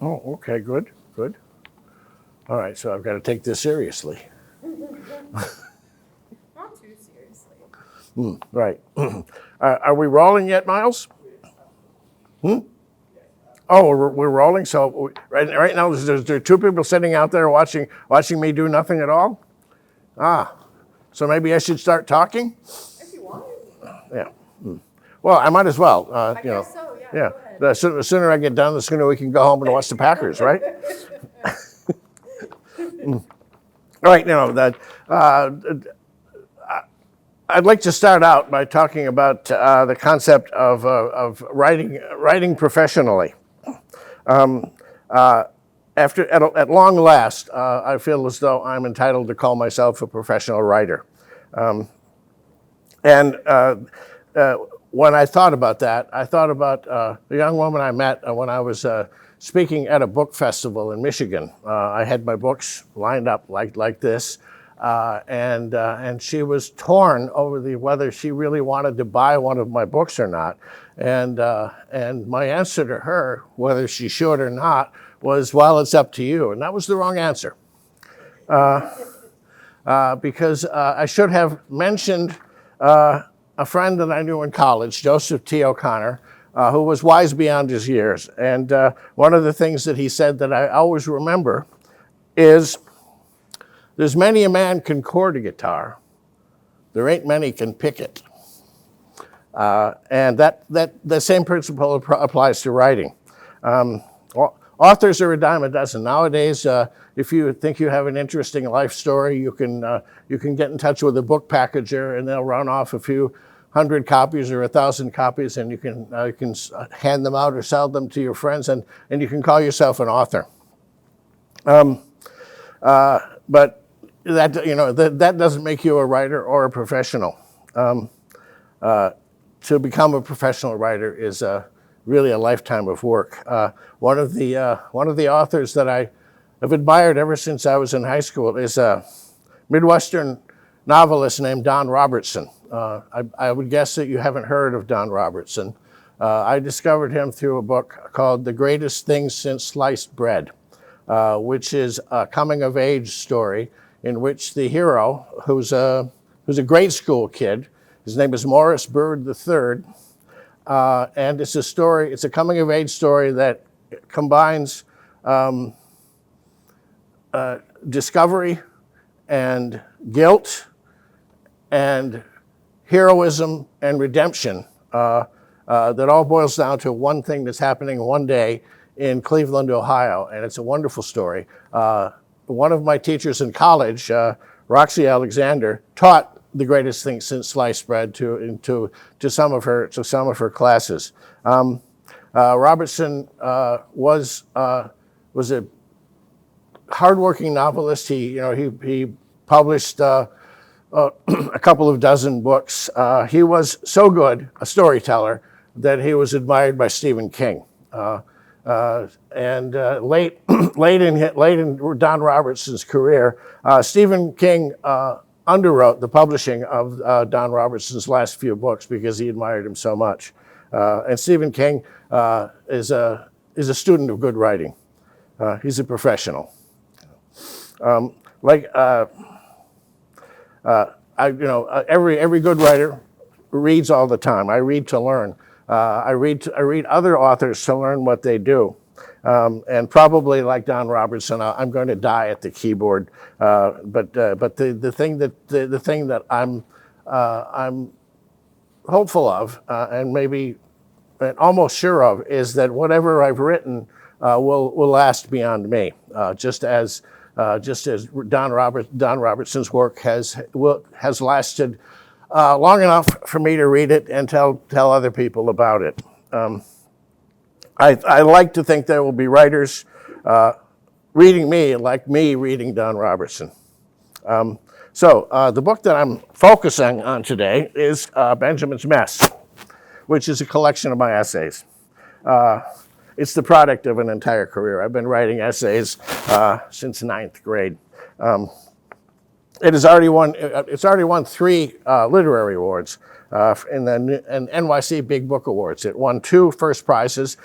Oh, okay, good, good. All right, so I've got to take this seriously. Not too seriously. Right. Are we rolling yet, Miles? Oh, we're rolling. So right now, there are two people sitting out there watching me do nothing at all. So maybe I should start talking. If you want. Yeah. Well, I might as well. I guess so, yeah. Yeah. Go ahead. The sooner I get done, the sooner we can go home and watch the Packers, right? All right. I'd like to start out by talking about the concept of writing professionally. At long last, I feel as though I'm entitled to call myself a professional writer. And when I thought about that, I thought about the young woman I met when I was speaking at a book festival in Michigan. I had my books lined up like this, and she was torn over whether she really wanted to buy one of my books or not. And my answer to her, whether she should or not, was, well, it's up to you. And that was the wrong answer. Because I should have mentioned a friend that I knew in college, Joseph T. O'Connor, who was wise beyond his years. And one of the things that he said that I always remember is, there's many a man can chord a guitar, there ain't many can pick it. And the same principle applies to writing. Authors are a dime a dozen. Nowadays, if you think you have an interesting life story, you can get in touch with a book packager and they'll run off a few hundred copies or 1,000 copies, and you can hand them out or sell them to your friends, and you can call yourself an author. But that doesn't make you a writer or a professional. To become a professional writer is really a lifetime of work. One of the authors that I have admired ever since I was in high school is a Midwestern novelist named Don Robertson. I would guess that you haven't heard of Don Robertson. I discovered him through a book called The Greatest Thing Since Sliced Bread, which is a coming-of-age story in which the hero, who's a grade school kid, his name is Morris Bird III, and it's a coming-of-age story that combines discovery and guilt and heroism and redemption that all boils down to one thing that's happening one day in Cleveland, Ohio, and it's a wonderful story. One of my teachers in college, Roxy Alexander, taught The Greatest Thing Since Sliced Bread to some of her classes. Robertson was a hardworking novelist. He published a couple of dozen books. He was so good a storyteller that he was admired by Stephen King. Late in Don Robertson's career, Stephen King underwrote the publishing of Don Robertson's last few books because he admired him so much. And Stephen King is a student of good writing. He's a professional. Every good writer reads all the time. I read to learn. I read other authors to learn what they do. And probably like Don Robertson, I'm going to die at the keyboard. But the thing that I'm hopeful of, and maybe almost sure of, is that whatever I've written will last beyond me. Just as Don Robertson's work has lasted long enough for me to read it and tell other people about it. I like to think there will be writers reading me like me reading Don Robertson. So the book that I'm focusing on today is Benjamin's Mess, which is a collection of my essays. It's the product of an entire career. I've been writing essays since 9th grade. It's already won 3 literary awards. in the NYC Big Book Awards. It won 2 first prizes.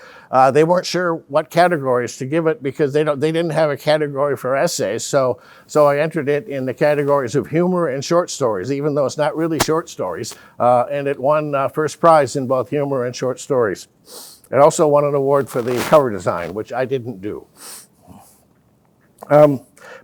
They weren't sure what categories to give it because they didn't have a category for essays. So I entered it in the categories of humor and short stories, even though it's not really short stories. And it won first prize in both humor and short stories. It also won an award for the cover design, which I didn't do.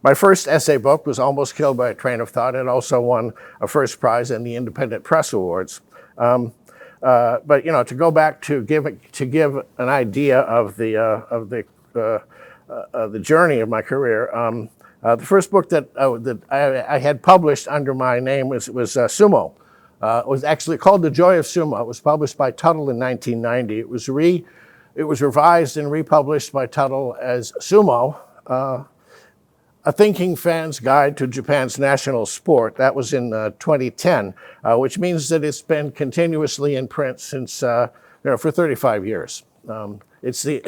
My first essay book was Almost Killed by a Train of Thought. It also won a first prize in the Independent Press Awards. But to go back to give an idea of the journey of my career, the first book that I had published under my name was Sumo. It was actually called The Joy of Sumo. It was published by Tuttle in 1990. It was revised and republished by Tuttle as Sumo, A Thinking Fan's Guide to Japan's National Sport. That was in 2010, which means that it's been continuously in print since for 35 years. It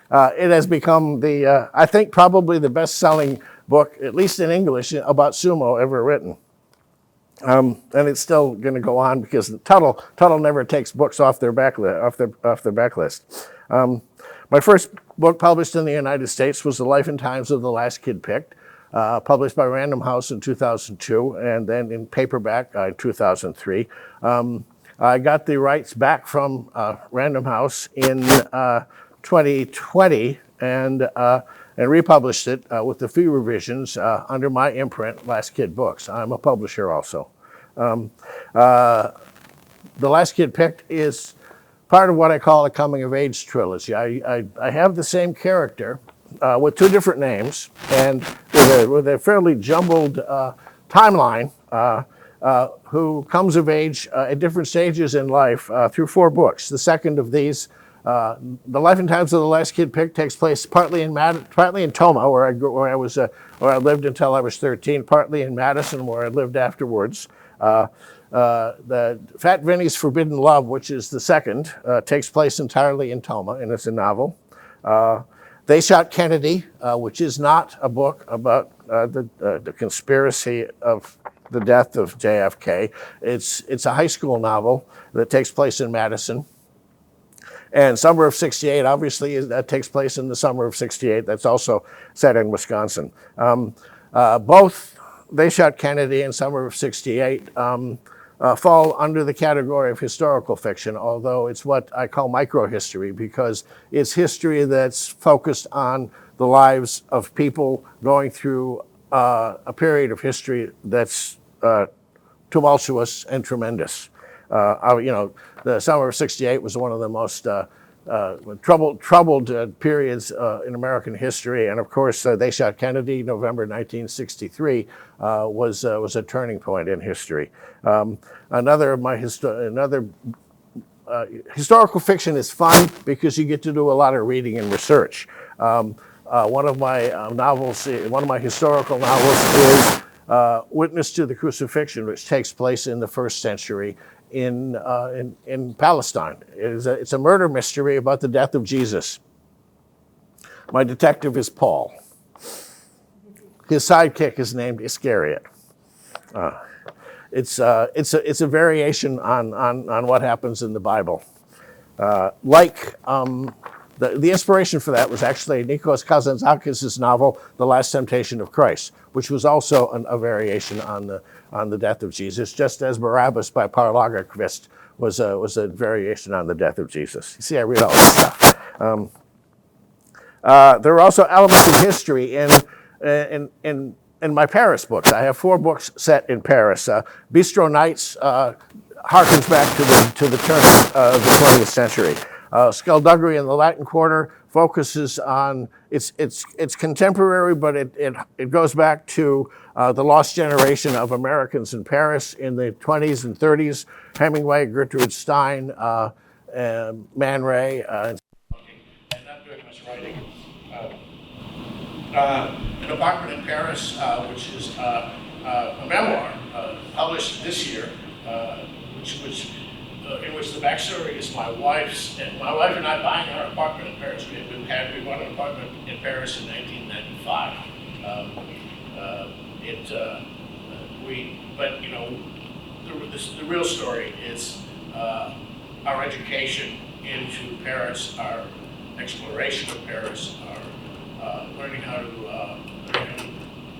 has become I think probably the best-selling book, at least in English, about sumo ever written. And it's still going to go on because Tuttle never takes books off their backlist. My first book published in the United States was The Life and Times of the Last Kid Picked, published by Random House in 2002, and then in paperback in 2003. I got the rights back from Random House in 2020 and republished it with a few revisions under my imprint, Last Kid Books. I'm a publisher also. The Last Kid Picked is part of what I call a coming-of-age trilogy. I have the same character with 2 different names and with a fairly jumbled timeline who comes of age at different stages in life through 4 books. The second of these, The Life and Times of the Last Kid Picked, takes place partly in Toma, where I lived until I was 13, partly in Madison, where I lived afterwards. The Fat Vinny's Forbidden Love, which is the second, takes place entirely in Toma, and it's a novel. They Shot Kennedy, which is not a book about the conspiracy of the death of JFK. It's a high school novel that takes place in Madison. And Summer of '68, obviously, that takes place in the summer of '68. That's also set in Wisconsin. Both They Shot Kennedy and Summer of '68 fall under the category of historical fiction, although it's what I call microhistory because it's history that's focused on the lives of people going through a period of history that's tumultuous and tremendous. The summer of '68 was one of the most troubled periods in American history, and of course, They Shot Kennedy, November 1963, was a turning point in history. Historical fiction is fun because you get to do a lot of reading and research. One of my historical novels is Witness to the Crucifixion, which takes place in the 1st century in Palestine. It's a murder mystery about the death of Jesus. My detective is Paul. His sidekick is named Iscariot. It's a variation on what happens in the Bible. The inspiration for that was actually Nikos Kazantzakis' novel, The Last Temptation of Christ, which was also a variation on the death of Jesus, just as Barabbas by Par Lagerkvist was a variation on the death of Jesus. You see, I read all this stuff. There are also elements of history in my Paris books. I have 4 books set in Paris. Bistro Nights harkens back to the turn of the 20th century. Skullduggery in the Latin Quarter focuses on it's contemporary, but it goes back to the lost generation of Americans in Paris in the 20s and 30s. Hemingway, Gertrude Stein, Man Ray. And not doing much writing. An Apartment in Paris, which is a memoir published this year, in which the backstory is my wife and I buying our apartment in Paris. We bought an apartment in Paris in 1995. the real story is our education into Paris, our exploration of Paris, our learning how to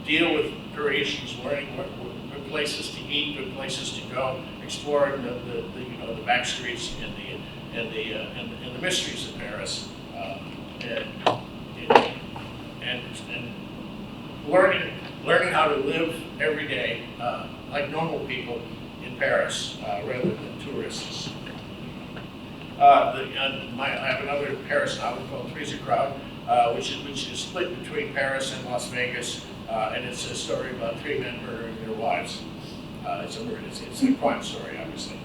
deal with Parisians, learning what good places to eat, good places to go, exploring the back streets and the mysteries of Paris, and learning how to live every day like normal people in Paris rather than tourists. I have another Paris novel called Three's a Crowd, which is split between Paris and Las Vegas, and it's a story about three men murdering their wives. It's a crime story, obviously.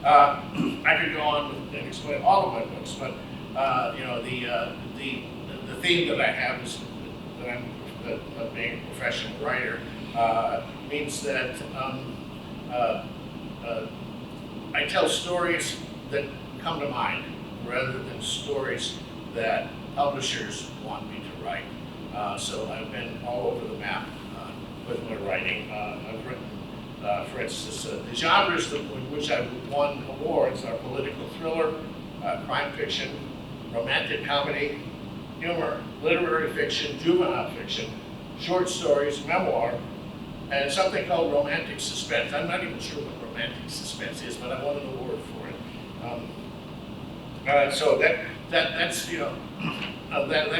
I could go on and explain all of my books, but the theme that I have is that being a professional writer means that I tell stories that come to mind rather than stories that publishers want me to write. So I've been all over the map with my writing. I've written, for instance, the genres in which I've won awards are political thriller, crime fiction, romantic comedy, humor, literary fiction, juvenile fiction, short stories, memoir, and something called romantic suspense. I'm not even sure what romantic suspense is, but I won an award for it. So that's that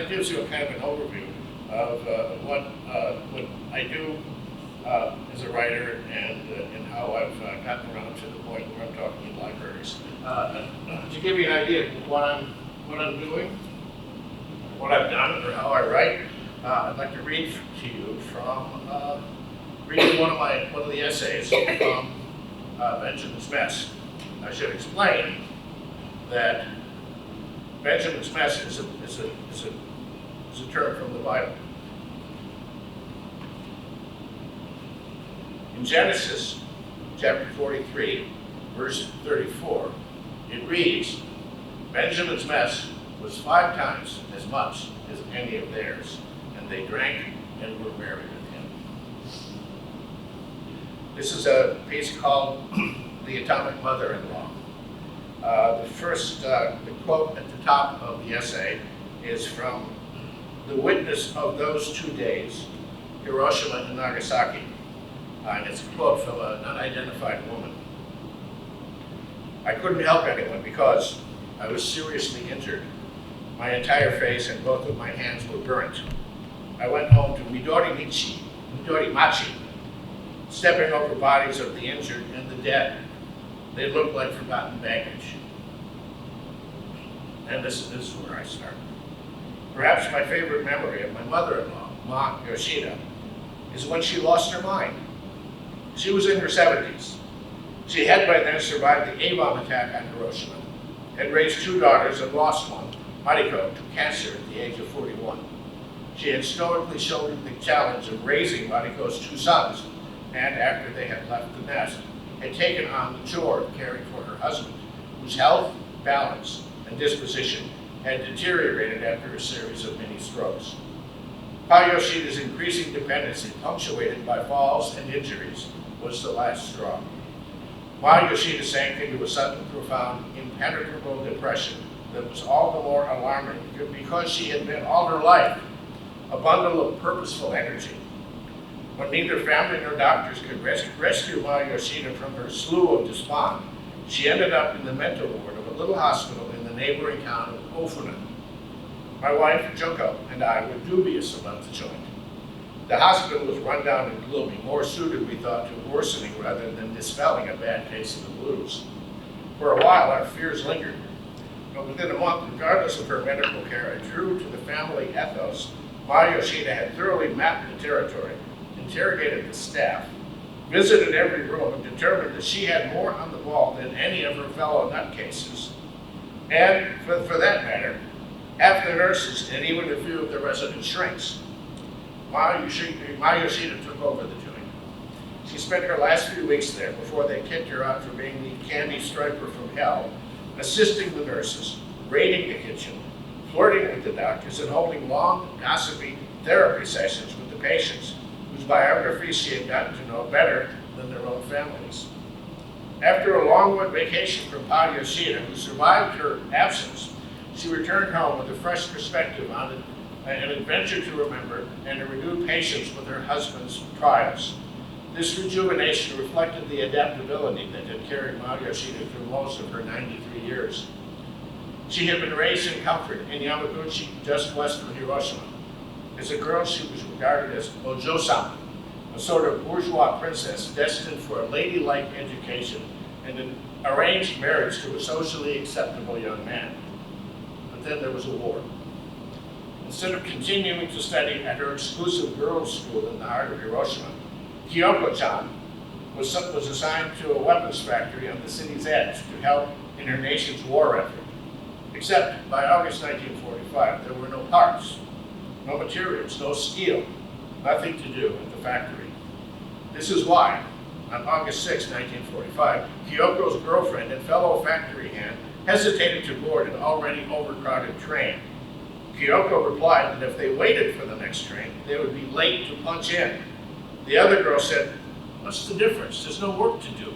gives you a kind of an overview of what I do as a writer and how I've gotten around to the point where I'm talking in libraries. To give you an idea of what I'm doing, what I've done, or how I write, I'd like to read to you from reading one of the essays from Benjamin's Mess. I should explain that Benjamin's Mess is a term from the Bible. In Genesis chapter 43, verse 34, it reads, Benjamin's mess was 5 times as much as any of theirs, and they drank and were merry with him. This is a piece called The Atomic Mother-in-Law. The quote at the top of the essay is from The Witness of Those 2 Days, Hiroshima and Nagasaki. And it's a quote from an unidentified woman. I couldn't help anyone because I was seriously injured. My entire face and both of my hands were burnt. I went home to Midori Machi, stepping over bodies of the injured and the dead. They looked like forgotten baggage. And this is where I start. Perhaps my favorite memory of my mother-in-law, Ma Yoshida, is when she lost her mind. She was in her 70s. She had by then survived the A-bomb attack on Hiroshima, had raised 2 daughters and lost one, Mariko, to cancer at the age of 41. She had stoically shouldered the challenge of raising Mariko's 2 sons, and after they had left the nest, had taken on the chore of caring for her husband, whose health, balance, and disposition had deteriorated after a series of mini strokes. Pa Yoshida's increasing dependency, punctuated by falls and injuries, was the last straw. Ma Yoshida sank into a sudden, profound, impenetrable depression that was all the more alarming because she had been all her life a bundle of purposeful energy. When neither family nor doctors could rescue Ma Yoshida from her slough of despond, she ended up in the mental ward of a little hospital in the neighboring town of Ofunen. My wife, Junko, and I were dubious about the joint. The hospital was run down and gloomy, more suited, we thought, to worsening rather than dispelling a bad case of the blues. For a while, our fears lingered. But within a month, regardless of her medical care, true to the family ethos, Ma Yoshida had thoroughly mapped the territory, interrogated the staff, visited every room, and determined that she had more on the ball than any of her fellow nutcases. And, for that matter, half the nurses and even a few of the resident shrinks. Ma Yoshida took over the joint. She spent her last few weeks there before they kicked her out for being the candy striper from hell, assisting the nurses, raiding the kitchen, flirting with the doctors, and holding long, gossipy therapy sessions with the patients, whose biographies she had gotten to know better than their own families. After a long vacation from Pa Yoshida, who survived her absence, she returned home with a fresh perspective on it, an adventure to remember, and a renewed patience with her husband's trials. This rejuvenation reflected the adaptability that had carried Ma Yoshida through most of her 93 years. She had been raised in comfort in Yamaguchi, just west of Hiroshima. As a girl, she was regarded as Ojo-sama, a sort of bourgeois princess destined for a ladylike education and an arranged marriage to a socially acceptable young man. But then there was a war. Instead of continuing to study at her exclusive girls' school in the heart of Hiroshima, Kyoko-chan was assigned to a weapons factory on the city's edge to help in her nation's war effort. Except by August 1945, there were no parts, no materials, no steel, nothing to do at the factory. This is why, on August 6, 1945, Kyoko's girlfriend and fellow factory hand hesitated to board an already overcrowded train. Kyoko replied that if they waited for the next train, they would be late to punch in. The other girl said, "What's the difference? There's no work to do."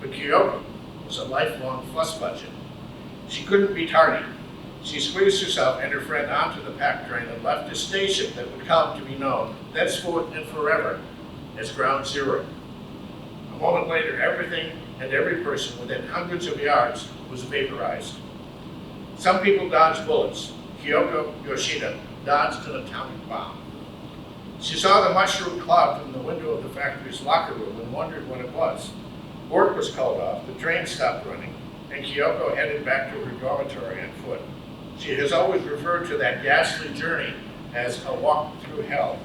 But Kyoko was a lifelong fuss budget. She couldn't be tardy. She squeezed herself and her friend onto the pack train and left a station that would come to be known, thenceforth and forever, as Ground Zero. A moment later, everything and every person within hundreds of yards was vaporized. Some people dodged bullets. Kyoko Yoshida dodged an atomic bomb. She saw the mushroom cloud from the window of the factory's locker room and wondered what it was. Work was called off, the train stopped running, and Kyoko headed back to her dormitory on foot. She has always referred to that ghastly journey as a walk through hell.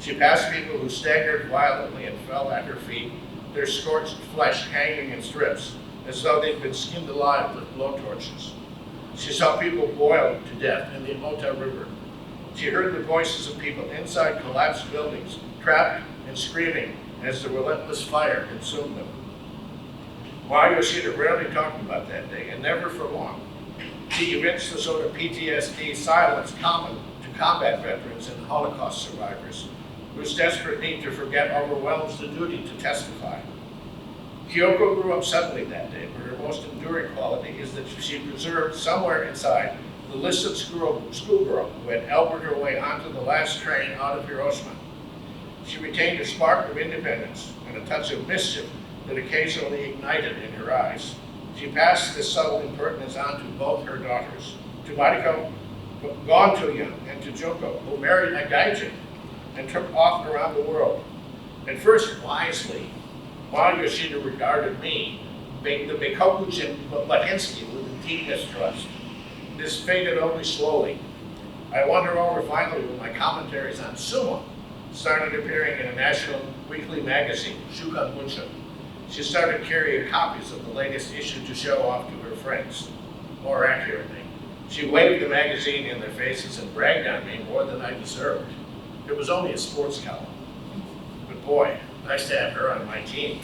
She passed people who staggered violently and fell at her feet, their scorched flesh hanging in strips, as though they'd been skinned alive with blowtorches. She saw people boiled to death in the Ota River. She heard the voices of people inside collapsed buildings, trapped and screaming as the relentless fire consumed them. Ma Yoshida rarely talked about that day, and never for long. She evinced the sort of PTSD silence common to combat veterans and Holocaust survivors, whose desperate need to forget overwhelms the duty to testify. Kyoko grew up suddenly that day, but her most enduring quality is that she preserved somewhere inside the listless schoolgirl who had elbowed her way onto the last train out of Hiroshima. She retained a spark of independence and a touch of mischief that occasionally ignited in her eyes. She passed this subtle impertinence on to both her daughters, to Mariko, gone too young, and to Junko, who married a gaijin and took off around the world. At first, wisely, Ma Yoshida regarded me, the Beikokujin Latinsky, with a deep mistrust. This faded only slowly. I won her over finally when my commentaries on sumo started appearing in a national weekly magazine, Shukan Bunsho. She started carrying copies of the latest issue to show off to her friends. More accurately, she waved the magazine in their faces and bragged on me more than I deserved. It was only a sports column. But boy, nice to have her on my team.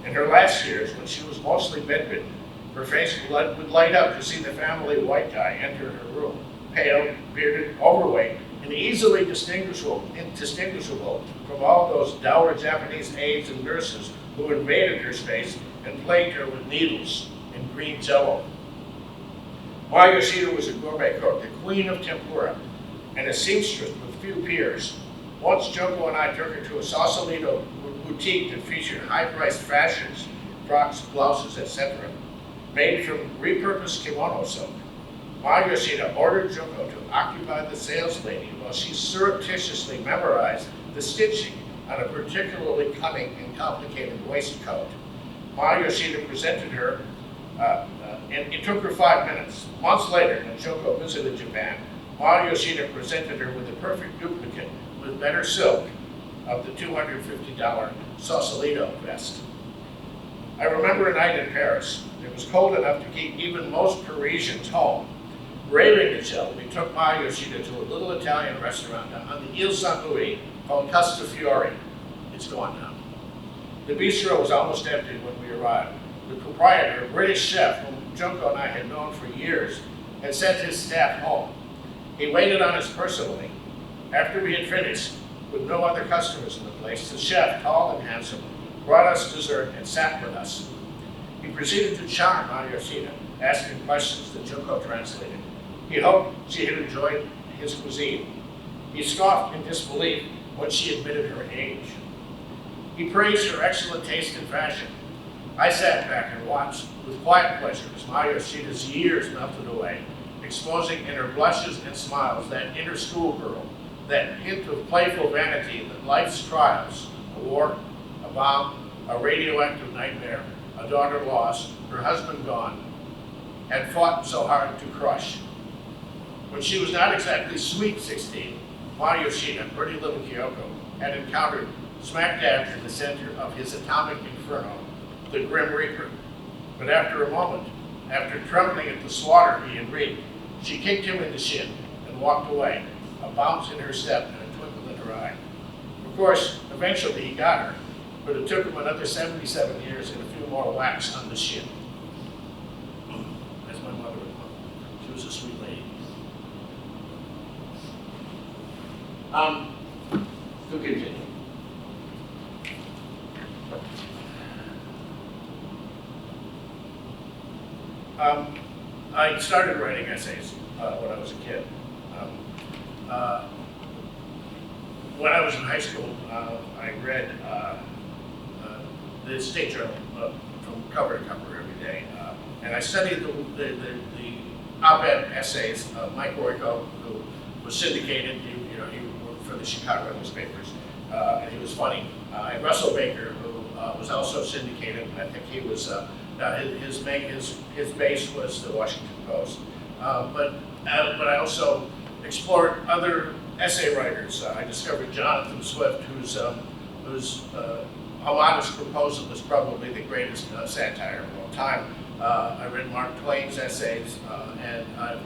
In her last years, when she was mostly bedridden, her face would light up to see the family white guy enter her room, pale, bearded, overweight, and easily distinguishable from all those dour Japanese aides and nurses who invaded her space and plagued her with needles and green jello. Ma Yoshida was a gourmet cook, the queen of tempura, and a seamstress with few peers. Once Junko and I took her to a Sausalito boutique that featured high-priced fashions, frocks, blouses, etc., made from repurposed kimono silk. Ma Yoshida ordered Junko to occupy the sales lady while she surreptitiously memorized the stitching on a particularly cunning and complicated waistcoat. Ma Yoshida presented her, and it took her 5 minutes. Months later, when Junko visited Japan, Ma Yoshida presented her with a perfect duplicate with better silk of the $250 Sausalito vest. I remember a night in Paris. It was cold enough to keep even most Parisians home. Braving the chill, we took Ma Yoshida to a little Italian restaurant on the Ile Saint-Louis called Castafiore. It's gone now. The bistro was almost empty when we arrived. The proprietor, a British chef whom Junko and I had known for years, had sent his staff home. He waited on us personally. After we had finished, With no other customers in the place, the chef, tall and handsome, brought us dessert and sat with us. He proceeded to charm Mayashita, asking questions that Junko translated. He hoped she had enjoyed his cuisine. He scoffed in disbelief when she admitted her age. He praised her excellent taste in fashion. I sat back and watched with quiet pleasure as Mayashita's years melted away, exposing in her blushes and smiles that inner schoolgirl, that hint of playful vanity that life's trials, a war, a bomb, a radioactive nightmare, a daughter lost, her husband gone, had fought so hard to crush. When she was not exactly sweet 16, Mayashita, pretty little Kyoko, had encountered smack dab in the center of his atomic inferno, the Grim Reaper. But after a moment, after trembling at the slaughter he had wreaked, she kicked him in the shin and walked away, a bounce in her step and a twinkle in her eye. Of course, eventually he got her, but it took him another 77 years and a few more whacks on the shin. That's my mother-in-law. She was a sweet lady. To continue. I started writing essays when I was a kid. When I was in high school, I read the State Journal from cover to cover every day, and I studied the op-ed essays of Mike Royko, who was syndicated. He worked for the Chicago newspapers, and he was funny. And Russell Baker, who was also syndicated. I think he was his base was the Washington Post. But I also explored other essay writers. I discovered Jonathan Swift, whose A Modest Proposal is probably the greatest satire of all time. I read Mark Twain's essays, and I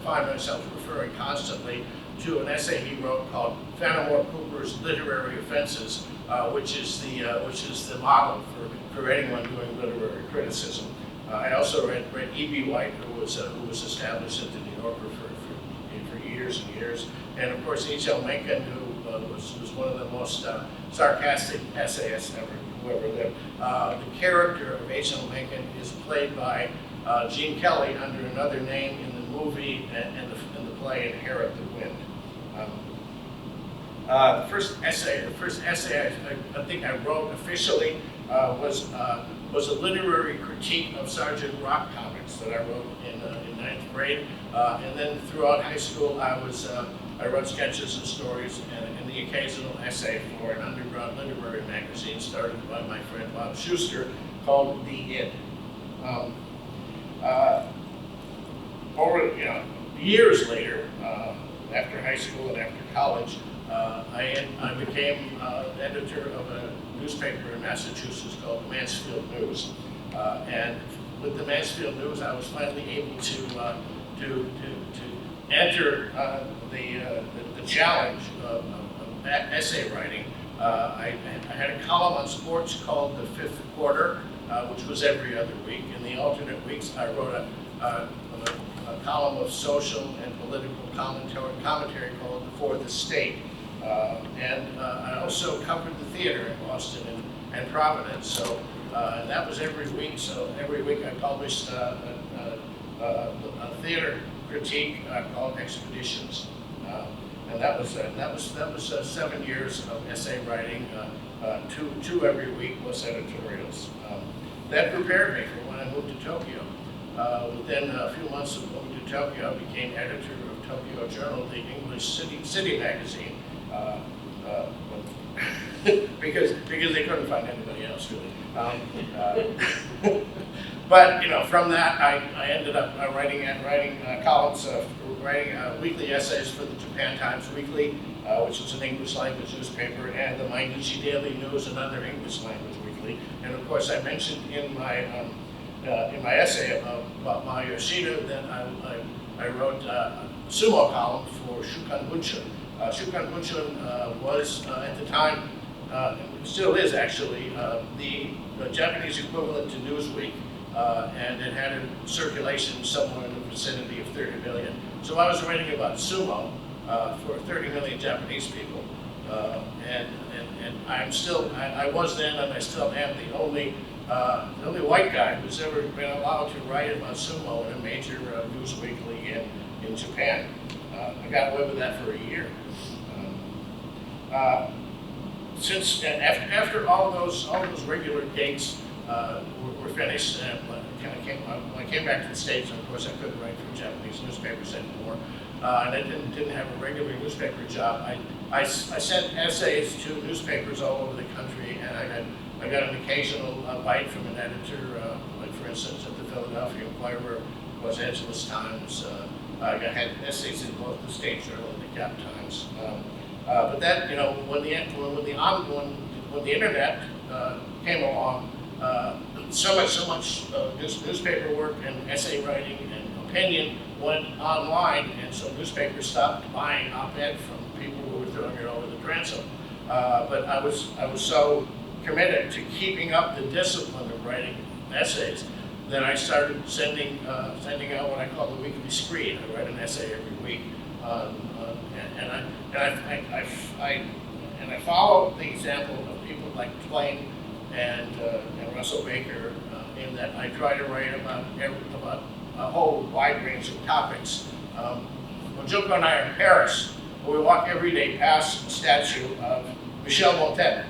find myself referring constantly to an essay he wrote called Fenimore Cooper's Literary Offenses, which is the model for anyone doing literary criticism. I also read E.B. White, who was established at the New Yorker for years and years, and of course H.L. Mencken, who was one of the most sarcastic essayists who ever lived. The character of H.L. Mencken is played by Gene Kelly under another name in the movie and the play Inherit the Wind. The first essay I think I wrote officially was a literary critique of Sergeant Rock comics that I wrote in ninth grade, and then throughout high school I wrote sketches and stories and the occasional essay for an underground literary magazine started by my friend Bob Schuster called The Id. Over years later, after high school and after college, I became editor of a newspaper in Massachusetts called the Mansfield News, and with the Mansfield News, I was finally able to enter the challenge of essay writing. I had a column on sports called The Fifth Quarter, which was every other week. In the alternate weeks, I wrote a column of social and political commentary called For the State. And I also covered the theater in Boston and Providence. So and that was every week. So every week I published a theater critique called Expeditions. And that was 7 years of essay writing, two every week plus editorials. That prepared me for when I moved to Tokyo. Within a few months of moving to Tokyo, I became editor of Tokyo Journal, the English city magazine, because they couldn't find anybody else really. But from that, I ended up writing columns, writing weekly essays for the Japan Times Weekly, which is an English language newspaper, and the Mainichi Daily News, another English language weekly. And of course, I mentioned in my essay about Mayashita that I wrote a sumo column for Shukan Bunshun. Shukan Bunshun was at the time, still is actually, the Japanese equivalent to Newsweek. And it had a circulation somewhere in the vicinity of 30 million. So I was writing about sumo, for 30 million Japanese people. And I was then, and I still am the only white guy who's ever been allowed to write about sumo in a major news weekly in Japan. I got away with that for a year. After all those regular dates were finished, and when I came back to the States, and of course I couldn't write for Japanese newspapers anymore, and I didn't have a regular newspaper job. I sent essays to newspapers all over the country, and I got an occasional bite from an editor, like for instance at the Philadelphia Inquirer, Los Angeles Times. I had essays in both the State Journal and the Cap Times. But that, when the internet came along, so much newspaper work and essay writing and opinion went online, and so newspapers stopped buying op-ed from people who were throwing it over the transom. But I was so committed to keeping up the discipline of writing essays that I started sending out what I call the weekly screed. I write an essay every week, and I follow the example of people like Twain and Russell Baker in that I try to write about a whole wide range of topics. When Junko and I are in Paris, we walk every day past a statue of Michel Montaigne,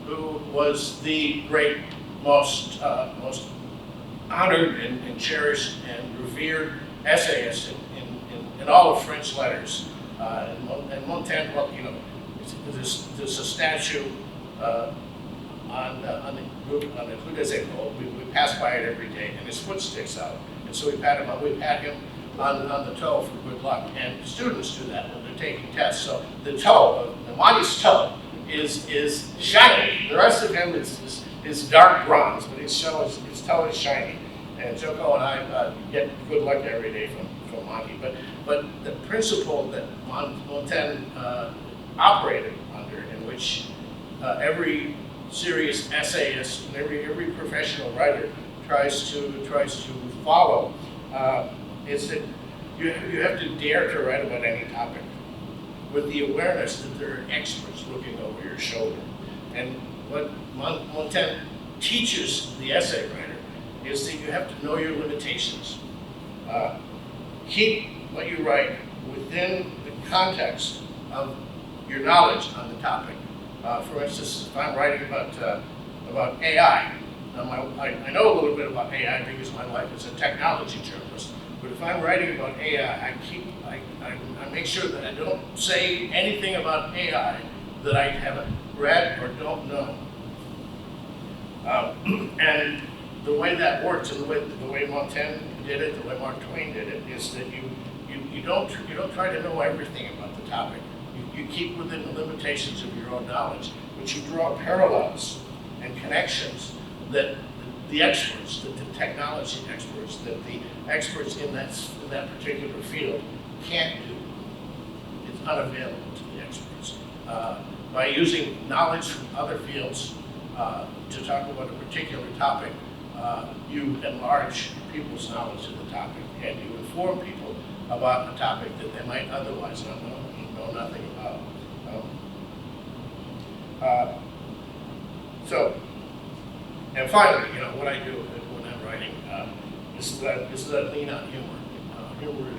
who was the great, most honored and cherished and revered essayist in all of French letters. And Montaigne, well, there's a statue on the Rue des Écoles. We pass by it every day, and his foot sticks out. And so we pat him on the toe for good luck. And students do that when they're taking tests. So the toe, the Monty's toe, is shiny. The rest of him is dark bronze, but his toe is shiny. And Junko and I get good luck every day from Monty. But the principle that Montaigne operated under, in which every serious essayist and every professional writer tries to follow, is that you have to dare to write about any topic with the awareness that there are experts looking over your shoulder. And what Montaigne teaches the essay writer is that you have to know your limitations. Keep what you write within the context of your knowledge on the topic. For instance, if I'm writing about AI, I know a little bit about AI because my wife is a technology journalist. But if I'm writing about AI, I make sure that I don't say anything about AI that I haven't read or don't know. And the way that works, and the way Montaigne did it, the way Mark Twain did it, is that you don't try to know everything about the topic. You keep within the limitations of your own knowledge, but you draw parallels and connections that the experts, that the technology experts, that the experts in that particular field can't do. It's unavailable to the experts. By using knowledge from other fields to talk about a particular topic, you enlarge people's knowledge of the topic, and you inform people about a topic that they might otherwise not know nothing about. And finally, what I do when I'm writing is that I lean on humor. Humor,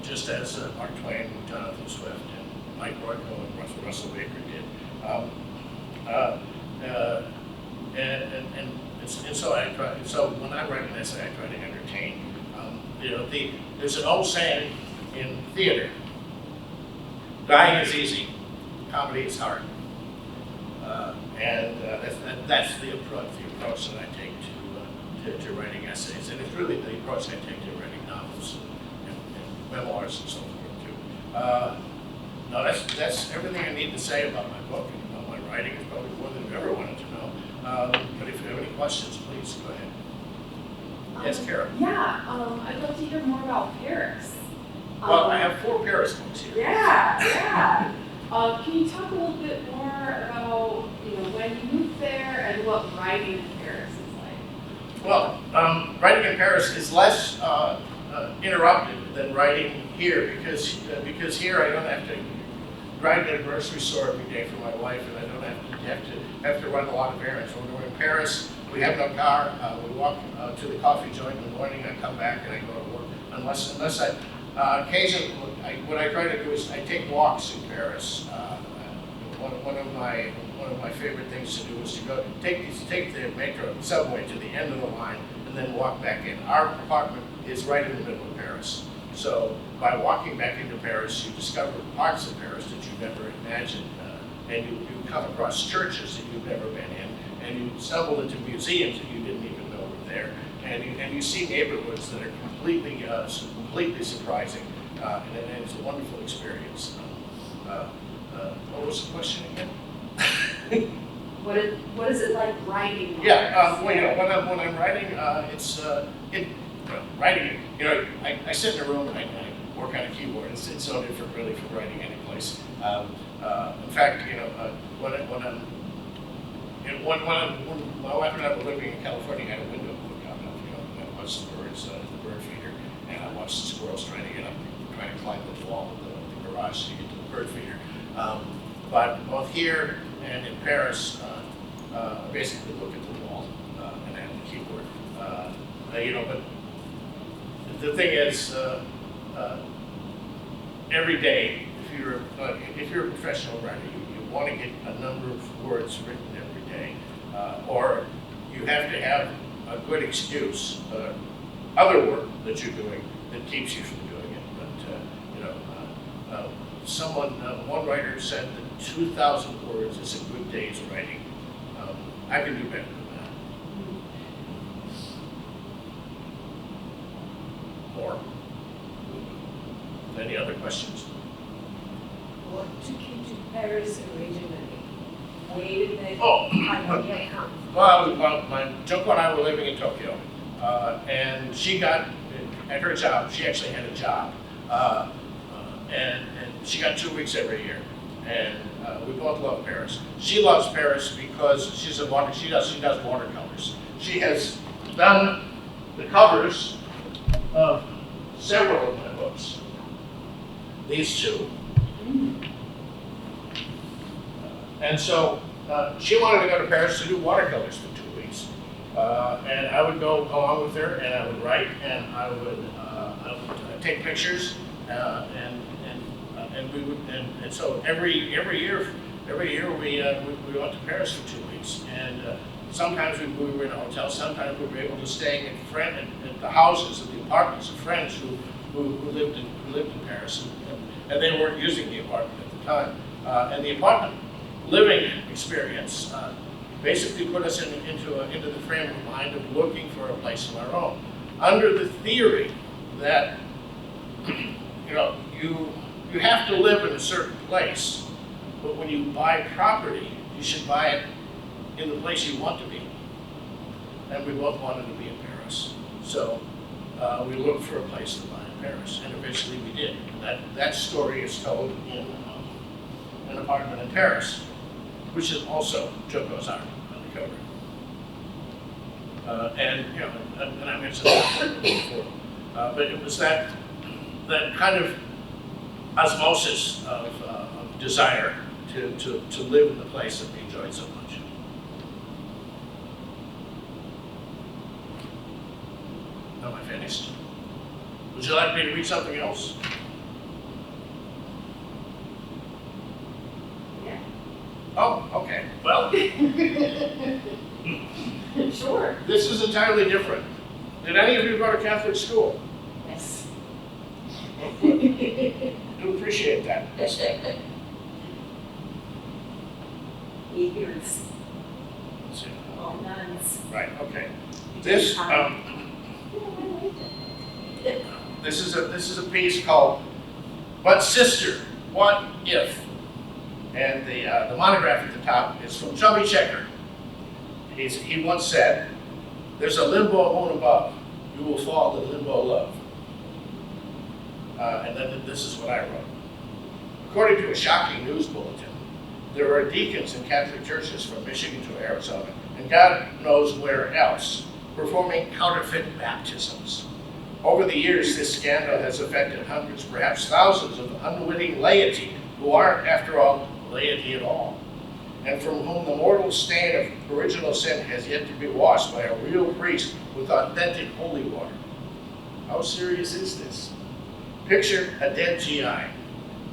just as Mark Twain, Jonathan Swift, and Mike Royko and Russell Baker did. And so when I write an essay, I try to entertain. There's an old saying in theater: dying is easy, comedy is hard. That's the approach that I take to writing essays, and it's really the approach I take to writing novels and memoirs and so forth too. No, that's everything I need to say about my book and about my writing. It's probably more than you ever wanted to know. But if you have any questions, please go ahead. Yes, Kara. Yeah, I'd love to hear more about Paris. Well, I have 4 Paris books here. Yeah. Can you talk a little bit more about when you moved there and what writing in Paris is like? Well, writing in Paris is less interrupted than writing here, because here I don't have to drive to the grocery store every day for my wife, and I don't have to run a lot of errands. When we're in Paris, we have no car. We walk to the coffee joint in the morning. I come back and I go to work. Unless I occasionally, what I try to do is I take walks in Paris. One of my favorite things to do is to go take the metro subway to the end of the line and then walk back in. Our apartment is right in the middle of Paris. So by walking back into Paris, you discover parts of Paris that you never imagined, and you come across churches that you've never been in, and you stumble into museums that you didn't even know were there, and you see neighborhoods that are completely surprising, and it's a wonderful experience. What was the question again? What is it like writing? Yeah, well, when I'm writing, writing, I sit in a room and I work on a keyboard. It's so different really from writing any place. In fact, when my wife and I were living in California, I had a window put out. I watched the birds, the bird feeder, and I watched the squirrels trying to climb the wall of the garage to get to the bird feeder. But both here and in Paris, I basically look at the wall and I have the keyboard. But the thing is, every day, if you're a professional writer, you want to get a number of words written every day, or you have to have a good excuse, other work that you're doing that keeps you from doing it. But one writer said that 2,000 words is a good day's writing. I can do better than that. More. Any other questions? What took you to Paris originally? Where did they come? Well, Junko and I were living in Tokyo, and she got, at her job, she actually had a job, and she got 2 weeks every year, and we both love Paris. She loves Paris because she does watercolors. She has done the covers of several of my books. These two. And so she wanted to go to Paris to do watercolors for 2 weeks. And I would go along with her, and I would write, and I would take pictures, and so every year we went to Paris for 2 weeks, and sometimes we were in a hotel, sometimes we were able to stay at the houses, at the apartments of friends who lived in Paris, and they weren't using the apartment at the time, and the apartment living experience basically put us into the frame of mind of looking for a place of our own, under the theory that you have to live in a certain place, but when you buy property, you should buy it in the place you want to be. And we both wanted to be in Paris, so we looked for a place to buy in Paris, and eventually we did. That story is told in an apartment in Paris, which is also Junko's art on the cover. And I mentioned that before, but it was that kind of osmosis of desire to live in the place that we enjoyed so much. Am I finished? Would you like me to read something else? Yeah. Oh, okay. Well, Sure. this is entirely different. Did any of you go to Catholic school? Yes. Do appreciate that. Ignorance. Let's see. All nuns. Right. Okay. This this is a piece called "But Sister, What If?" And the monograph at the top is from Chubby Checker. He once said, "There's a limbo moon above. You will fall to limbo love." And then this is what I wrote. According to a shocking news bulletin, there are deacons in Catholic churches from Michigan to Arizona, and God knows where else, performing counterfeit baptisms. Over the years, this scandal has affected hundreds, perhaps thousands of unwitting laity who aren't, after all, laity at all, and from whom the mortal stain of original sin has yet to be washed by a real priest with authentic holy water. How serious is this? Picture a dead GI,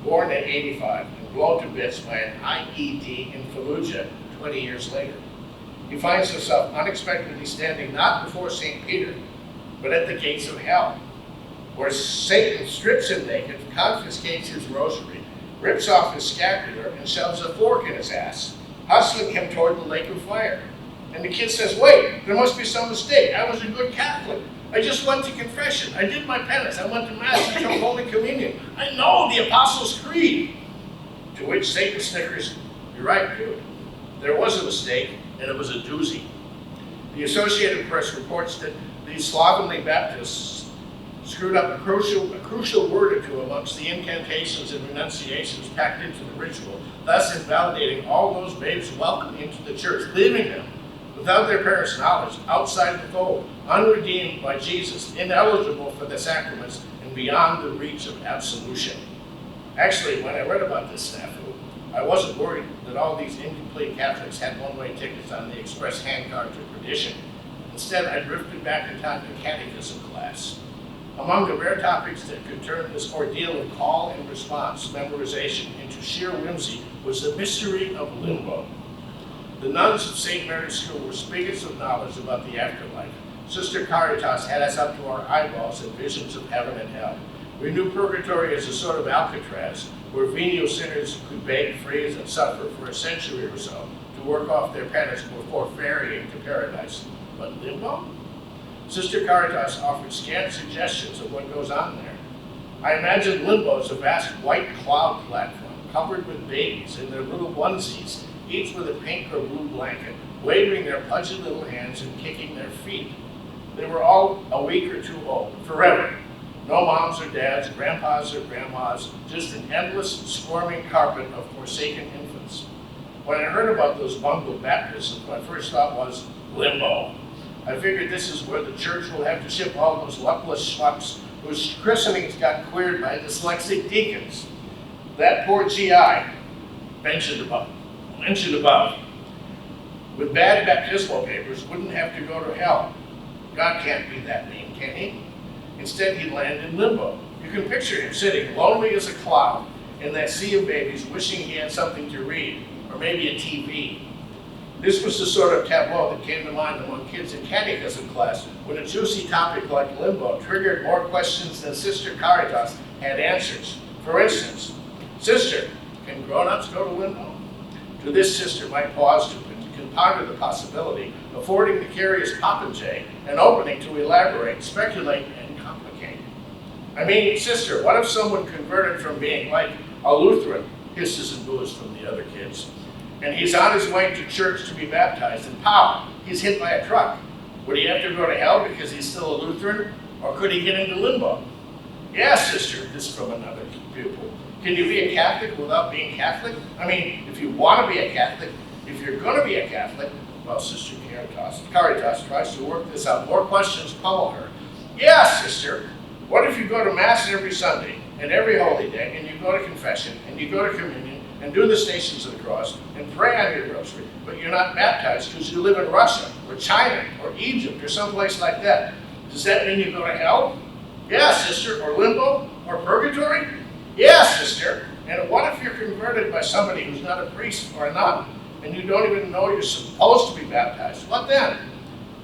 born in '85 and blown to bits by an IED in Fallujah 20 years later. He finds himself unexpectedly standing not before St. Peter, but at the gates of hell, where Satan strips him naked, confiscates his rosary, rips off his scapular, and shoves a fork in his ass, hustling him toward the lake of fire. And the kid says, wait, there must be some mistake. I was a good Catholic. I just went to confession. I did my penance. I went to Mass and took Holy Communion. I know the Apostles' Creed. To which Satan snickers, you're right, dude. There was a mistake, and it was a doozy. The Associated Press reports that these slovenly Baptists screwed up a crucial word or two amongst the incantations and renunciations packed into the ritual, thus invalidating all those babes welcomed into the church, leaving them, without their parents' knowledge, outside the fold, unredeemed by Jesus, ineligible for the sacraments, and beyond the reach of absolution. Actually, when I read about this snafu, I wasn't worried that all these incomplete Catholics had one-way tickets on the express handcard to perdition. Instead, I drifted back in time to catechism class. Among the rare topics that could turn this ordeal of call and response memorization into sheer whimsy was the mystery of limbo. The nuns of St. Mary's School were spigots of knowledge about the afterlife. Sister Caritas had us up to our eyeballs in visions of heaven and hell. We knew purgatory as a sort of Alcatraz, where venial sinners could beg, freeze, and suffer for a century or so to work off their penance before ferrying to paradise. But limbo? Sister Caritas offered scant suggestions of what goes on there. I imagined limbo as a vast white cloud platform covered with babies in their little onesies, each with a pink or blue blanket, waving their pudgy little hands and kicking their feet. They were all a week or two old, forever. No moms or dads, grandpas or grandmas, just an endless, squirming carpet of forsaken infants. When I heard about those bungled baptisms, my first thought was limbo. I figured this is where the church will have to ship all those luckless schmucks whose christenings got queered by dyslexic deacons. That poor GI, mentioned above, with bad baptismal papers, wouldn't have to go to hell. God can't be that mean, can he? Instead, he'd land in limbo. You can picture him sitting lonely as a cloud in that sea of babies, wishing he had something to read, or maybe a TV. This was the sort of tableau that came to mind among kids in catechism class when a juicy topic like limbo triggered more questions than Sister Caritas had answers. For instance, Sister, can grown-ups go to limbo? To this, Sister might pause to ponder the possibility, affording the curious popinjay an opening to elaborate, speculate, and complicate. I mean, Sister, what if someone converted from being like a Lutheran, hisses and boos from the other kids, and he's on his way to church to be baptized, and pow, he's hit by a truck. Would he have to go to hell because he's still a Lutheran, or could he get into limbo? Yeah, Sister, this is from another pupil. Can you be a Catholic without being Catholic? I mean, if you want to be a Catholic, if you're going to be a Catholic, well, Sister Caritas tries to work this out. More questions pummel her. Yeah, Sister, what if you go to Mass every Sunday and every holy day, and you go to confession, and you go to communion, and do the Stations of the Cross, and pray on your rosary, but you're not baptized because you live in Russia, or China, or Egypt, or someplace like that? Does that mean you go to hell? Yeah, Sister, or limbo, or purgatory? Yeah, Sister. And what if you're converted by somebody who's not a priest or a nun, and you don't even know you're supposed to be baptized? What then?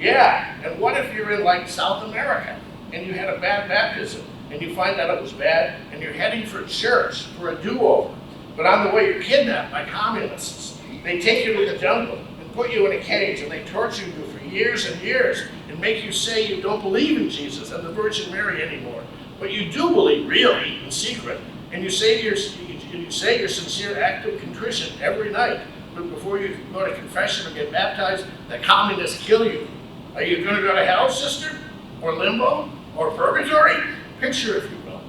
Yeah, and what if you're in like South America, and you had a bad baptism, and you find out it was bad, and you're heading for church for a do-over, but on the way you're kidnapped by communists. They take you to the jungle and put you in a cage, and they torture you for years and years and make you say you don't believe in Jesus and the Virgin Mary anymore, but you do believe, really, in secret, and you say your sincere act of contrition every night. But before you can go to confession or get baptized, the communists kill you. Are you going to go to hell, Sister? Or limbo? Or purgatory? Picture, if you will,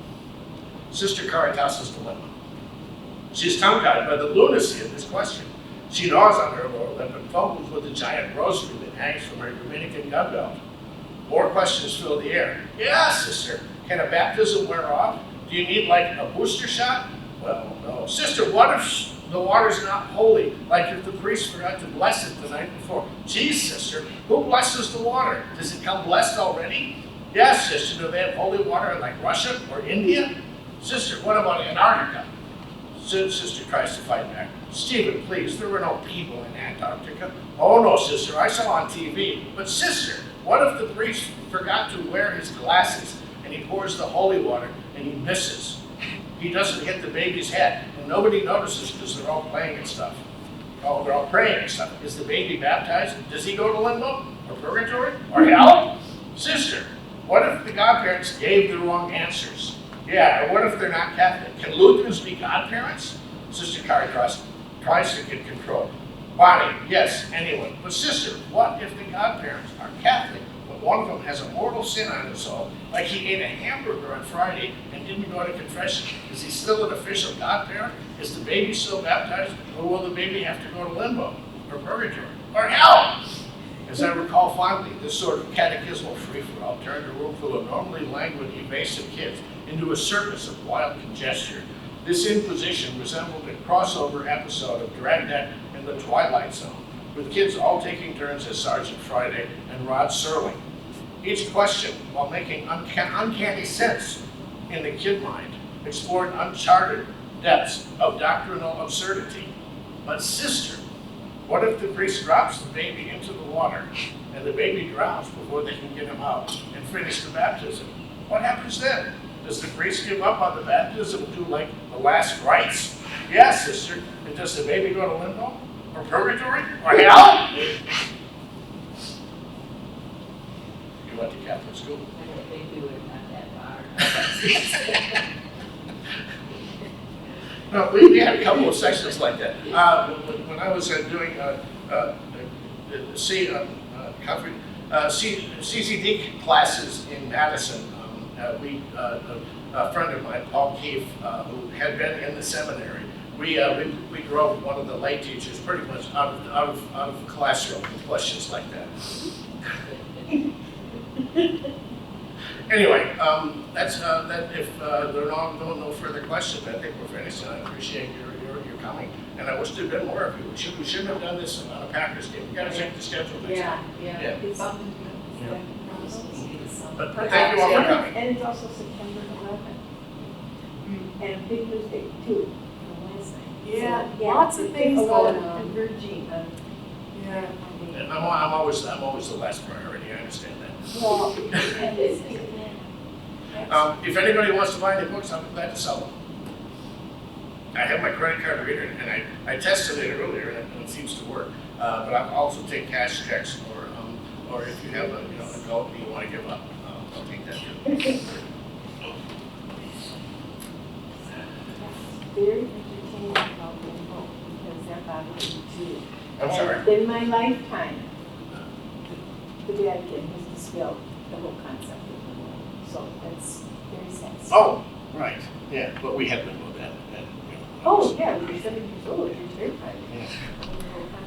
Sister Caritas' dilemma. She's tongue-tied by the lunacy of this question. She gnaws on her lower lip and fumbles with the giant rosary that hangs from her Dominican gun belt. More questions fill the air. Yeah, sister. Can a baptism wear off? Do you need like a booster shot? Well, no. Sister, what if the water's not holy? Like if the priest forgot to bless it the night before? Geez, sister, who blesses the water? Does it come blessed already? Yes, sister. Do they have holy water in like Russia or India? Sister, what about Antarctica? Sister tries to fight back. Stephen, please, there were no people in Antarctica. Oh no, sister, I saw on TV. But sister, what if the priest forgot to wear his glasses and he pours the holy water and he misses? He doesn't hit the baby's head and nobody notices because they're all playing and stuff. Oh, they're all praying and stuff. Is the baby baptized? Does he go to limbo or purgatory or hell? Sister, what if the godparents gave the wrong answers? Yeah, or what if they're not Catholic? Can Lutherans be godparents? Sister Caritas tries to get control. Bonnie, yes, anyone. But sister, what if the godparents are Catholic, but one of them has a mortal sin on his soul, like he ate a hamburger on Friday and didn't go to confession? Is he still an official godparent? Is the baby still baptized, or will the baby have to go to limbo, or purgatory, or hell? As I recall fondly, this sort of catechismal free-for-all turned a room full of normally languid, evasive kids into a circus of wild conjecture. This imposition resembled a crossover episode of Dragnet and The Twilight Zone, with kids all taking turns as Sergeant Friday and Rod Serling. Each question, while making uncanny sense in the kid mind, explored uncharted depths of doctrinal absurdity. But sister, what if the priest drops the baby into the water and the baby drowns before they can get him out and finish the baptism? What happens then? Does the priest give up on the baptism and do like the last rites? Yes, sister. And does the baby go to limbo? Or purgatory? Or hell? You went to Catholic school. They do it not that far. No, we had a couple of sections like that. When I was doing CCD classes in Madison, a friend of mine, Paul Keefe, who had been in the seminary, we drove one of the lay teachers pretty much out of the classroom with questions like that. Anyway, that's that. If there are no further questions, I think we're finished. And I appreciate your coming. And I wish there'd been more of you. We shouldn't have done this on a Packers game. We got to check the schedule next time. Yeah. It's something Yeah. But But thank you all for coming. And it's also September 11th. And Big News Day too, on Wednesday. Yeah, So, lots of things 11th going on. And Virgin. Yeah. And I'm always the last priority. I understand that. Well, and it's, If anybody wants to buy any books, I'm glad to sell them. I have my credit card reader, and I tested it earlier, and it seems to work. But I also take cash checks, or if you have a adult that you want to give up, I'll take that too. very entertaining about the book because they're about to do. I'm sorry. And in my lifetime, the Vatican has dispelled the whole concept of the world. So that's very satisfying. Oh, right. Yeah, but we had been with that. Oh, yeah, when you're 7 years old, you're terrified. Yeah.